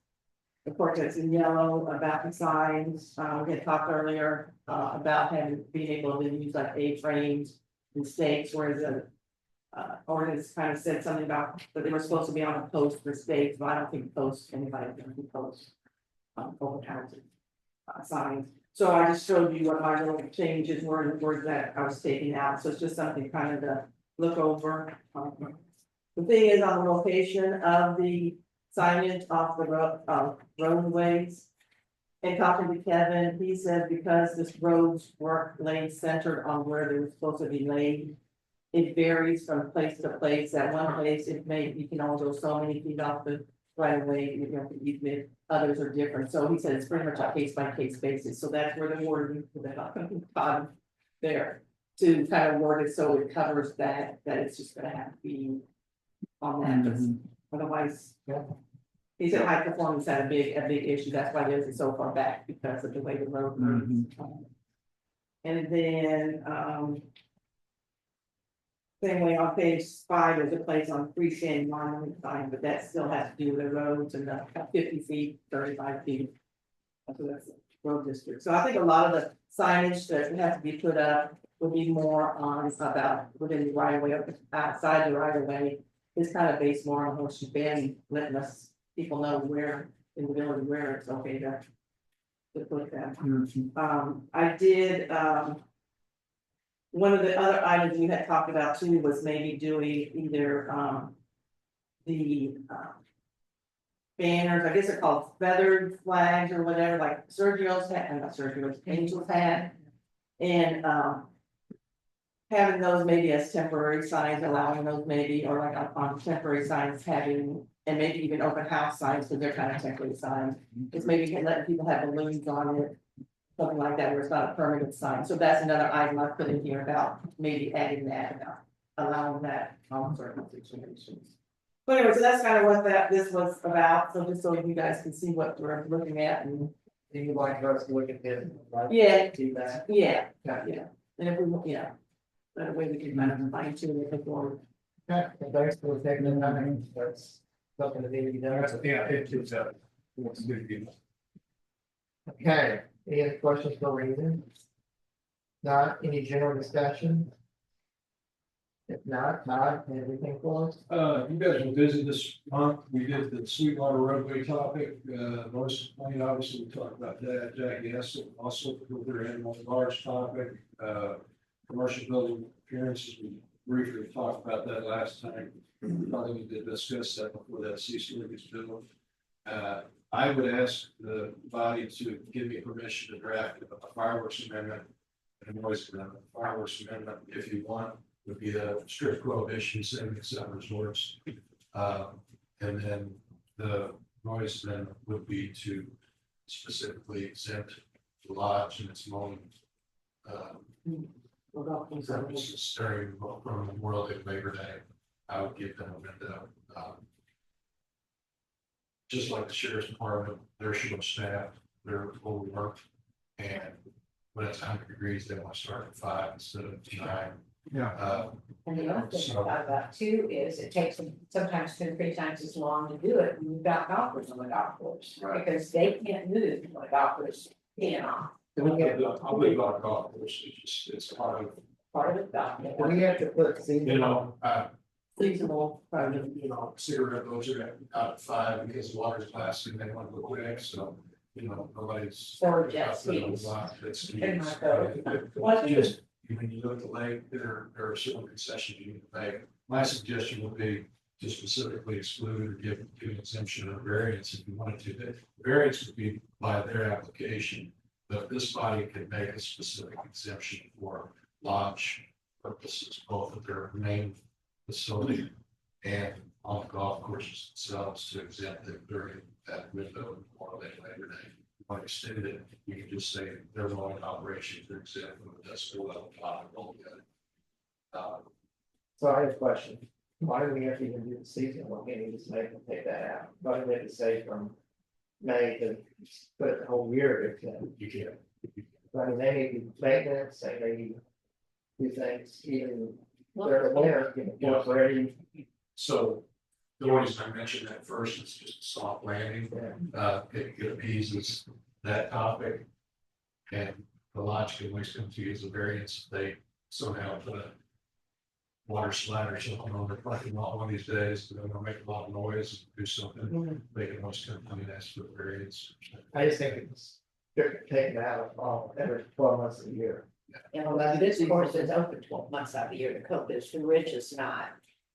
The part that's in yellow about the signs, we had talked earlier, about being able to use like A-frames and stakes, whereas the. Ordinance kind of said something about that they were supposed to be on a post for stakes, but I don't think posts, anybody can post. Open houses, signs, so I just showed you what my little changes were in the words that I was taking out, so it's just something kind of to look over. The thing is on the location of the signage off the roadways. And talking to Kevin, he said because this roads were laid centered on where they were supposed to be laid, it varies from place to place. At one place, it may, you can only go so many feet off the right of way, you know, easement, others are different. So he said it's pretty much a case by case basis. So that's where the wording for that there to kind of word it so it covers that it's just gonna have to be on that, but otherwise, yeah. He said high performance had a big issue. That's why there's it so far back because of the way the road was. And then, same way on page 5, there's a place on freestanding monument sign, but that still has to do with the roads and the 50 feet, 35 feet. So that's the road district. So I think a lot of the signage that has to be put up would be more on about within the right of way, outside the right of way. It's kind of based more on what you've been letting us people know where in the village where it's okay to put that. I did, one of the other items you had talked about too was maybe doing either, the, banners, I guess they're called feathered flags or whatever, like Sergio's had, not Sergio's, Angel's had. And, having those maybe as temporary signs, allowing those maybe, or like on temporary signs having, and maybe even open house signs, because they're kind of temporary signs. It's maybe letting people have balloons on it, something like that, where it's not a permanent sign. So that's another item I put in here about maybe adding that, about allowing that on certain situations. But anyway, so that's kind of what this was about, so just so you guys can see what we're looking at and. Do you like us to look at this? Yeah. See that? Yeah, yeah, and if we, yeah, that way we can kind of fine tune it before. Okay, well, thanks for taking the time, that's something that needs to be done. Yeah, it's a good deal. Okay, any other questions for Reason? Not any general discussion? If not, everything for us? You guys were busy this month. We did the Sweetwater roadway topic, North Plain, obviously, we talked about that. Jack, yes, also put their in on the large topic, commercial building appearances. We briefly talked about that last time. Probably need to discuss that before that C-Story gets built. I would ask the body to give me permission to draft a fireworks amendment. And a noise amendment, fireworks amendment, if you want, would be a strict prohibition, saying except resorts. And then the noise amendment would be to specifically exempt the lodge and its mowing. Services during from Memorial Day to Labor Day. I would give them a window. Just like the sheriff's department, they're short staffed, they're overworked, and when it's 100 degrees, they want to start at 5 instead of 9. Yeah. And the other thing about too is it takes them sometimes 2 or 3 times as long to do it when you've got golfers on the golf course. Right. Because they can't move when the golfers, you know, I believe our golf course is just, it's part part of the golf. We have to put of, seasonal, Reasonable, cigarette those are out at 5 because water's lasting, they want to go quick, so, nobody's. Or jet skis. It's In my code. just, when you look at the lake, there are certain concessions you need to make. My suggestion would be to specifically exclude or give an exemption or variance if you wanted to. The variance would be by their application, but this body could make a specific exemption for lodge purposes, both of their main facility and on the golf courses themselves to exempt them during that window or later day. If I extended it, you can just say their mowing operations are exempt from the decibel level altogether. so I have a question, why do we have to even do the seasonal, why can't you just make them take that out? Why do we have to say from May to put it the whole year, You can't. I mean, they need to maintenance, they need to do things, even they're aware, already. So the reason I mentioned that first is just a soft landing. It appeases that topic. And the lodge can always come to you as a variance. They somehow put a water slide or something on their parking lot one of these days, they're gonna make a lot of noise, do something. They can always come to me and ask for a variance. I just think it's taken out of every 12 months a year. You know, like this course is open 12 months out of the year, the code is, the rich is not.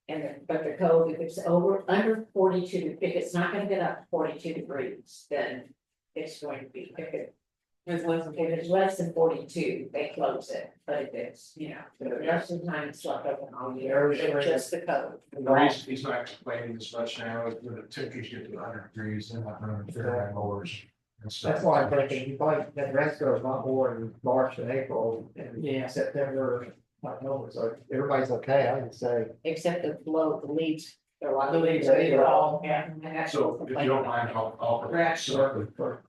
But the code, if it's under 42, if it's not gonna get up to 42 degrees, then it's going to be, if It's less than. If it's less than 42, they close it, but if it's, the rest of the time it's left open all year, it's just the code. The reason he's not complaining as much now is when the temperatures get to 100 degrees, they're not running Fahrenheit mowers. And stuff. That's why I'm thinking, you probably, that rest goes not more in March and April and September, October, so everybody's okay, I would say. Except the leaves, they're like. The leaves are all, Yeah. And that's So what if the you don't complaint mind, I'll. Correct.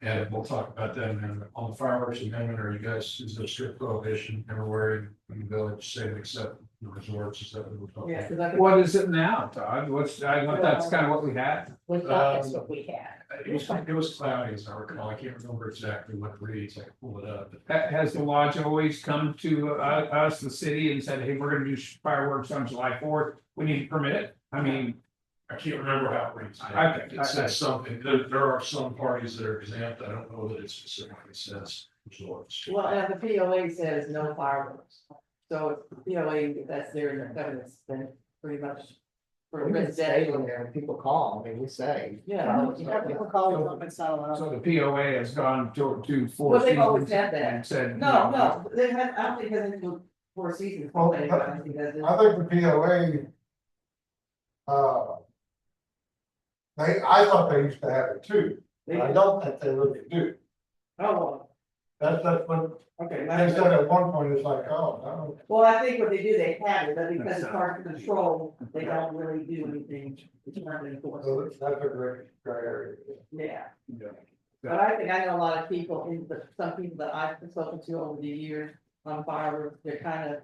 And we'll talk about that, and then on the fireworks amendment, are you guys, is there strict prohibition everywhere in the village, say except the resorts, is that what we're talking Yeah, about? 'cause I could- What is it now, Todd? I thought that's kind of what we had. We thought that's what we had. It was cloudy, as I recall, I can't remember exactly what it reads, I can pull it up, but Has the lodge always come to us, the city, and said, hey, we're gonna do fireworks on July 4th, we need to permit it? I mean, I can't remember how it reads. Okay. It says something, there are some parties that are exempt, I don't know that it specifically says resorts. Well, and the POA says no fireworks. So if POA, that's there in the covenants, then pretty much. For We can stay in residential. there and people call, I mean, we say. Yeah. People call it, it's not allowed. so the POA has gone to Four Well, they've always Seasons had that. and said. No, they had, I don't think it has into Four Seasons. Well, I think that's it. I think the POA. I thought they used to have it too, but I don't think they really do. Oh, That's what, okay. they said at one point, it's like, oh, no. Well, I think what they do, they have it, but because it's hard to control, they don't really do anything to try to enforce So it. that's a great area. Yeah. But I think I know a lot of people, some people that I've spoken to over the years on fireworks, they're kind of.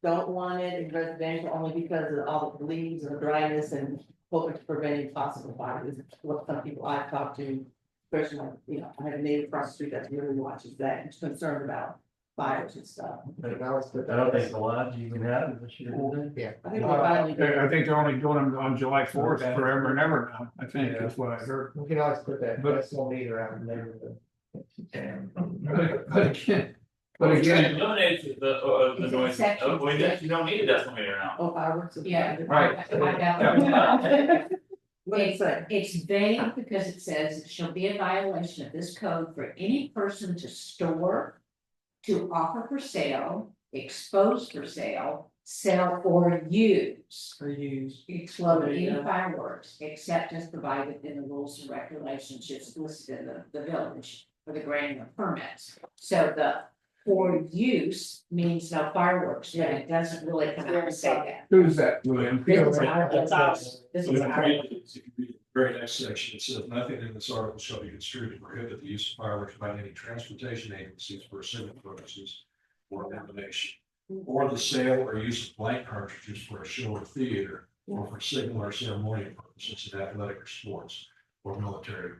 Don't want it in residential only because of all the leaves and the dryness and hoping to prevent any possible fires. Is what some people I've talked to, especially like, I have a neighbor across the street that really watches that and is concerned about fires and stuff. But now it's put I don't that- think the lodge even had it this year. did they? Yeah. I think we finally did. I think they're only doing them on July 4th forever and ever now, I think that's what I heard. We can always put that, But- that's no meter out in the neighborhood. But again, Eliminates the Is it noise, section well, you don't need a decimeter now. Oh, fireworks. Yeah. Right. What did it say? It's vague because it says it shall be a violation of this code for any person to store, to offer for sale, expose for sale, sell or use. Or used. Explode There you any go. fireworks except as provided in the rules and regulations just listed in the village for the granting of permits. So the for use means no fireworks, but it doesn't really come out and say that. who's that, William? This is our, this So is if our. you read it, the very next section, it says, nothing in this article shall be construed to prohibit the use of fireworks by any transportation agencies for assembly purposes or illumination. Or the sale or use of blank cartridges for a show or theater, or for signal or ceremonial purposes in athletic or sports, or military.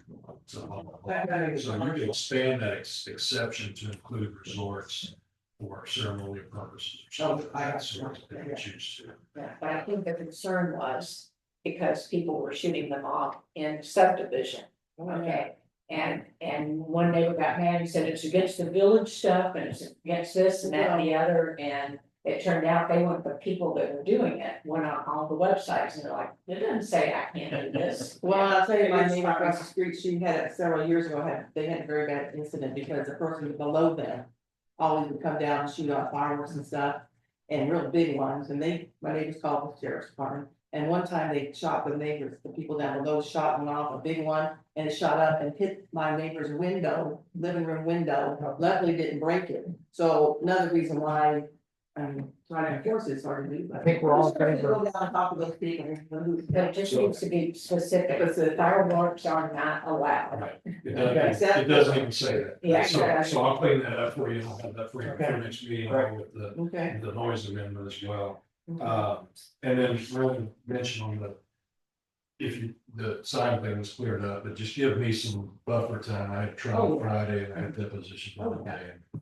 So you can expand that exception to include resorts for ceremonial purposes. Or something of that sort if you choose to. Yeah, but I think the concern was because people were shooting them off in subdivision, okay? And one neighbor got mad, he said it's against the village stuff and it's against this and that and the other, and it turned out they weren't the people that were doing it, went on all the websites and they're like, it doesn't say I can't do this. Well, I'll tell you, my It's neighbor fine. across the street, she had it several years ago, they had a very bad incident because the person below them. Always would come down and shoot off fireworks and stuff, and real big ones, and my neighbors called the sheriff's department. And one time they shot the neighbors, the people down below shot one off, a big one, and it shot up and hit my neighbor's window, living room window, luckily didn't break it. So another reason why I'm trying to enforce this hard to do. but- I think we're all in favor. Go down on top of those people. But it just needs to be specific, fireworks are not allowed. Right, it doesn't even say that. Yeah, So exactly. I'll clean that up for you, I'll have that for you for next meeting, along with Okay. the noise amendment as well. And then really mention on the sign thing was cleared up, but just give me some buffer time, I had trial Friday and I had deposition Monday. And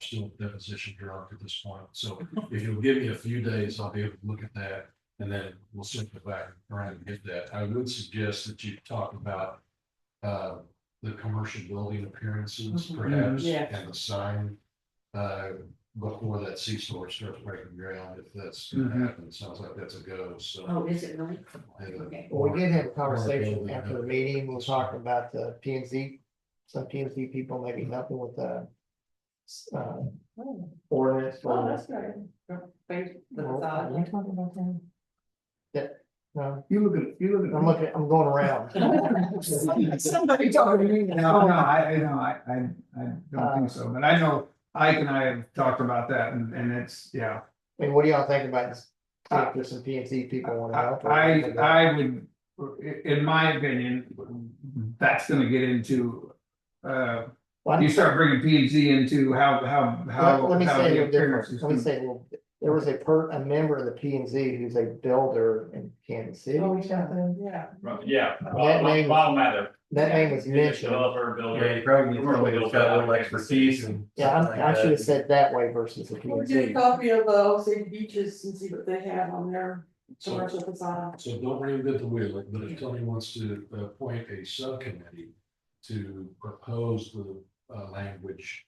still deposition drunk at this point, so if you'll give me a few days, I'll be able to look at that. And then we'll circle back around and get that. I would suggest that you talk about the commercial building appearances perhaps, Yeah. and the sign. Before that C-store starts breaking ground, if that's gonna happen, sounds like that's a go, so. Oh, is it really? uh, Okay. Well, we did have a conversation after the meeting, we'll talk about the P and Z. Some P and Z people maybe helping with ordinance Oh, for. that's great. Thanks, the Well, are facade. we talking about that? Yeah, no, I'm I'm going around. Somebody talking to me. No, I don't think so, but I know Ike and I have talked about that and it's, yeah. I mean, what do y'all think about this? See if there's some P and Z people want to help. or- I would, in my opinion, that's gonna get into, Well, you start bringing P and Z into how. Let me how say the a little different. appearance is Let me gonna- say, well, there was a member of the P and Z who's a builder in Kansas City or something. Yeah. Yeah. That name- Bob Mather. That name was He's a mentioned. developer, builder. you probably need somebody that's got a little expertise and. Yeah, I should have said that way versus the P We'll and get a Z. copy of Osage Beaches and see what they have on their commercial facade. So don't reinvent the wheel, but if Tony wants to appoint a subcommittee to propose the language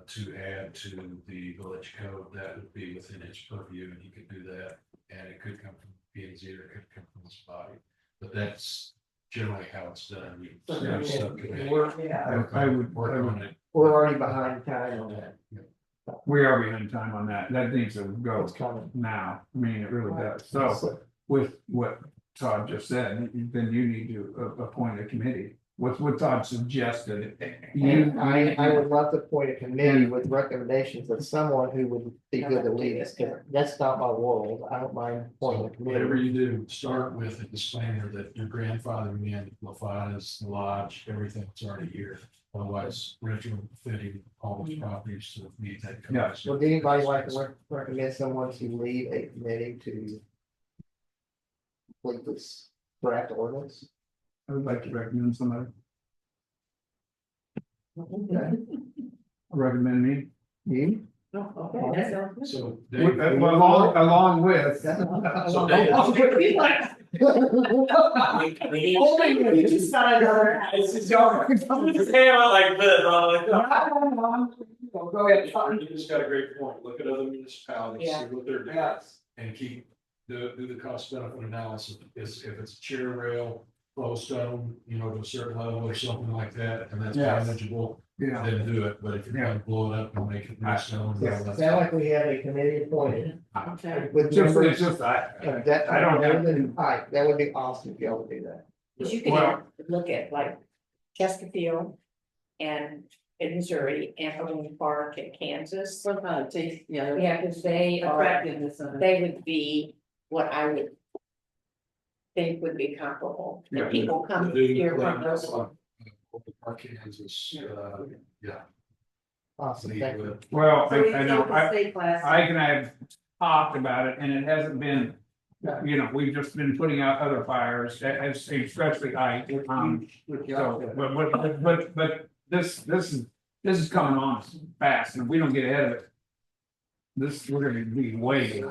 to add to the village code, that would be within his purview, and he could do that. And it could come from P and Z or it could come from this body, but that's generally how it's done. We have a subcommittee. I would, Work on it. We're already behind time on that. we are behind time on that, that needs to go It's coming. now, I mean, it really does, so. With what Todd just said, then you need to appoint a committee, with what Todd suggested. And I would love to appoint a committee with recommendations of someone who would be good to lead us, because that's not my world. I don't mind appointing a Whatever committee. you do, start with a disclaimer that your grandfathering in LaFadas, the lodge, everything that's already here. Otherwise, retrofitting all those properties to meet that. code. Yes. Would anybody like to recommend someone to lead a committee to complete this draft ordinance? I would like to recommend somebody, recommend me. You? Okay, that sounds good. So. Along with. So Dave- You just got another. It's just his hand out like this, Go ahead. You just got a great point. Look at other municipalities, see what they're doing. Yes. And do the cost benefit analysis. If it's chair rail, flowstone, to a certain level or something like that, and that's Yes. manageable, Yeah, then do it. But if you're gonna blow it up and make it nice stone. Sound like we have a committee appointed Okay. with just, it's members just, of that. I don't have- other than Ike. That would be awesome if y'all would do that. Cause you Well- could look at like Chesterfield and in Missouri, Antelope Park in Kansas. Some kind of taste, yeah. Yeah, cause they are, Attractiveness of it. they would be what I would think would be comparable. Yeah. And people come Do here from like, those. Park Kansas, yeah. Awesome, thank you. well, So we I know, take the state class. Ike and I have talked about it, and it hasn't been, we've just been putting out other fires, especially Ike. So, but this is coming on us fast, and if we don't get ahead of it. We're gonna be way,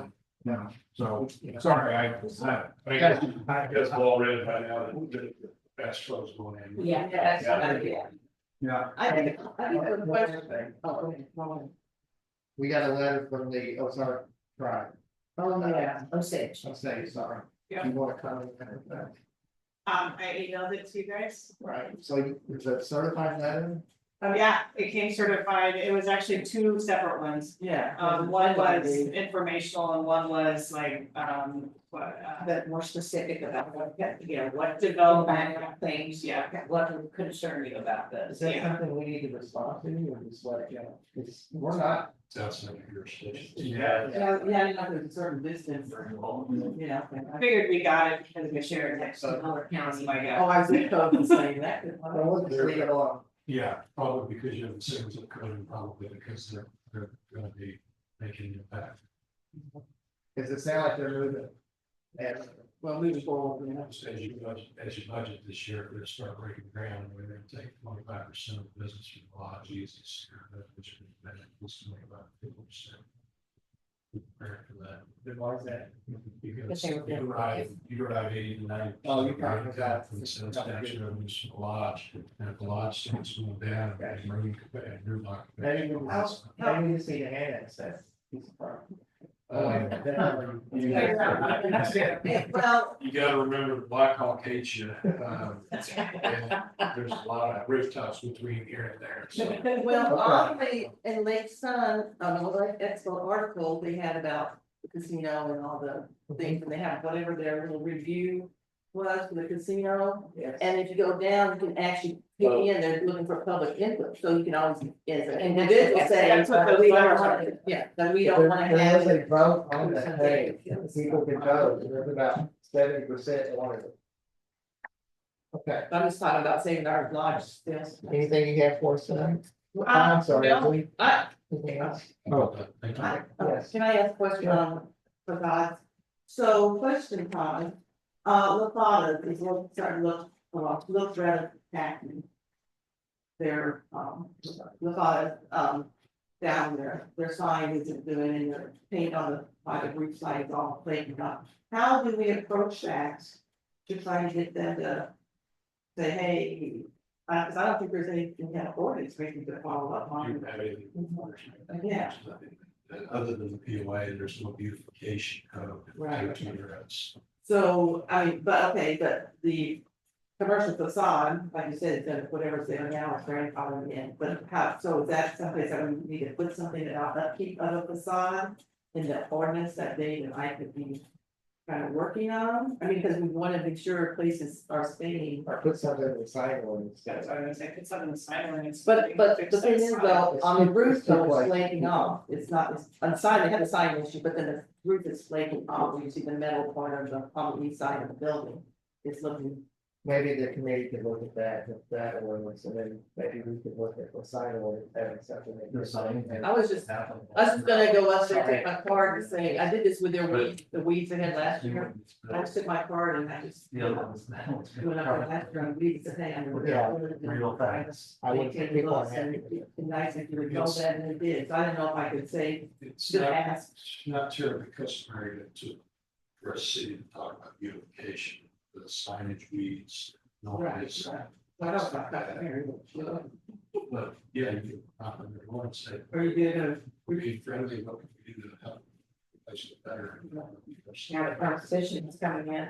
so, sorry, I guess we're all ready by now that the fast flow's going in. Yeah, that's what I do. yeah. I think the question. Oh, okay, go on. We got a letter from the Ozark tribe. Oh, yeah. Osage. I'm saying, sorry. Yeah. You want to comment on that? I emailed it to you guys. Right, so it's a certified letter? Yeah, it came certified. It was actually two separate ones. Yeah. One was informational and one was like, But more specific about what, what development. development things, Yeah. what would concern you about Is this. that Yeah. something we need to respond to or just let it go? We're not. That's not your station. Yeah, yeah, not there's a certain distance. Yeah. I figured we got it because we shared Next next to another county. my Oh, guy. I was totally saying that. Well, we'll just leave it alone. Yeah, probably because you have the same zip code and probably because they're gonna be making an impact. Does it sound like they're moving? Yeah. Well, we just go, As you budget this year, we're gonna start breaking ground, and we're gonna take 25% of the business from the lodge Jesus. Which was 25%. Prepare for that. Then why is that? Because But they were you drive 80 to 90. Oh, you're talking about- From the sales tax revenues from the lodge, and if the lodge starts going down, and room, and room occupancy. Maybe we just need to annex that piece of property. Well, You gotta remember Black Hawk hates you, and there's a lot of rooftops between here and there, so. well, on the, in Lake Sun, on the Lake Expo article, they had about the casino and all the things, and they have whatever their little review was for the casino. Yes. And if you go down, you can actually pick in, they're looking for public input, so you can always, as an individual say, That's what those we don't letters want are. to, yeah, that we don't wanna There have. is a vote on the page, people can vote, and there's about 70% wanted it. Okay, I'm just talking about saving our lives, yes. anything you have for us tonight? I'm sorry, no. Lee. I- Anything else? Thank you. Yes. Can I ask a question for God? So question time, Lafada is starting to look rather tacky. Their, Lafada, down there, their sign isn't doing, and their paint on the, by the roof side is all flaking up. How do we approach that to try and get them to say, hey, cause I don't think there's anything in ordinance making to follow up You on. have anything? Yeah. Other than the POA, there's no beautification code. Right. To address. So, I mean, but the commercial facade, like you said, then whatever's there now is grandfathered in, but how, so is that someplace that we need to put something about upkeep of the facade? In the ordinance that they and I could be kind of working on, I mean, because we want to make sure places are staying. Or put something in the sign ordinance. That's what I was gonna say, put something in the sign ordinance. But the thing is though, on the roof though, Like- it's flaking off, it's not, it's, on the side, they have a sign issue, but then the roof is flaking off, you see the metal part of the, on the east side of the building. It's looking, Maybe the committee could look at that ordinance, and then maybe we could look at the sign ordinance, having something. The sign. I was just gonna go up there, take my card and say, I did this with their weeds, the weeds they had last year. I just took my card and I just. The other one's that one's Went up there last year and weeds, said, hey, I'm. Yeah, real fast. I would Maintain think people looks are and happy. it'd be nice if you would know that, and it did, so I didn't know if I could say, It's just not, ask. it's not terribly customary to, for a city to talk about beautification, the signage weeds. Noise. Well, I don't know, that's very good. But yeah, you, everyone said, Or you did a, we'd be friendly, what can we do to help? Make it better. Now the competition is coming in.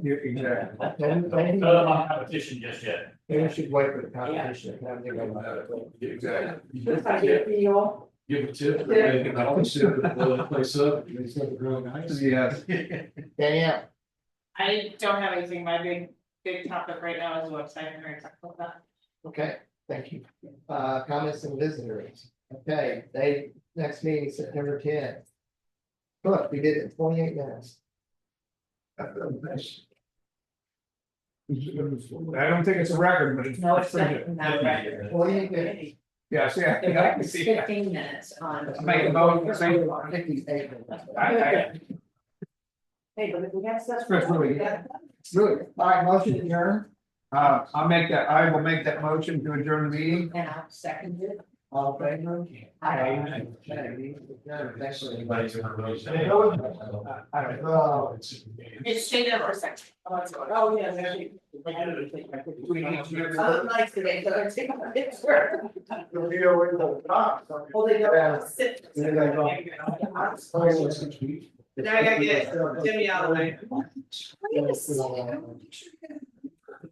Maybe Don't have competition just yet. we should wait for the competition. and have them go about it. Exactly. just I get a feel. Give a tip, they can always sit and blow the place up, it's gonna grow nice. Yes. Danielle, I don't have anything, my big topic right now is the website, I'm very talk about that. okay, thank you. Comments and visitors. Okay, next meeting, September 10th. Look, we did it in 28 minutes. I don't think it's a record, but it's. No, it's pretty not, good. not a record. What do you think? Yes, yeah. The I can record's see that. 15 minutes on. Make a motion, say- I think he's 8 minutes. Hey, but if we have such. That's really good. Really, All right, motion adjourned. I will make that motion to adjourn the meeting. And I'll second it. All in favor? Aye. Okay, meeting adjourned. Thanks for Anybody's gonna really say. I don't know. Just stay there for a second. Oh, yeah, there's. I'm nice today, so I'm taking a picture. You'll be away from the top. Well, they don't sit. Yeah, they don't. Now I gotta get Jimmy out of the way.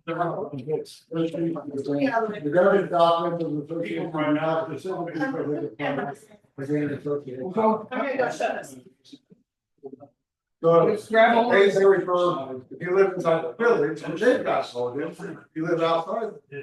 The government document of the association. I'm gonna go shut this. So, Let's grab all they refer, if you live inside the village, they've got ordinance, if you live outside,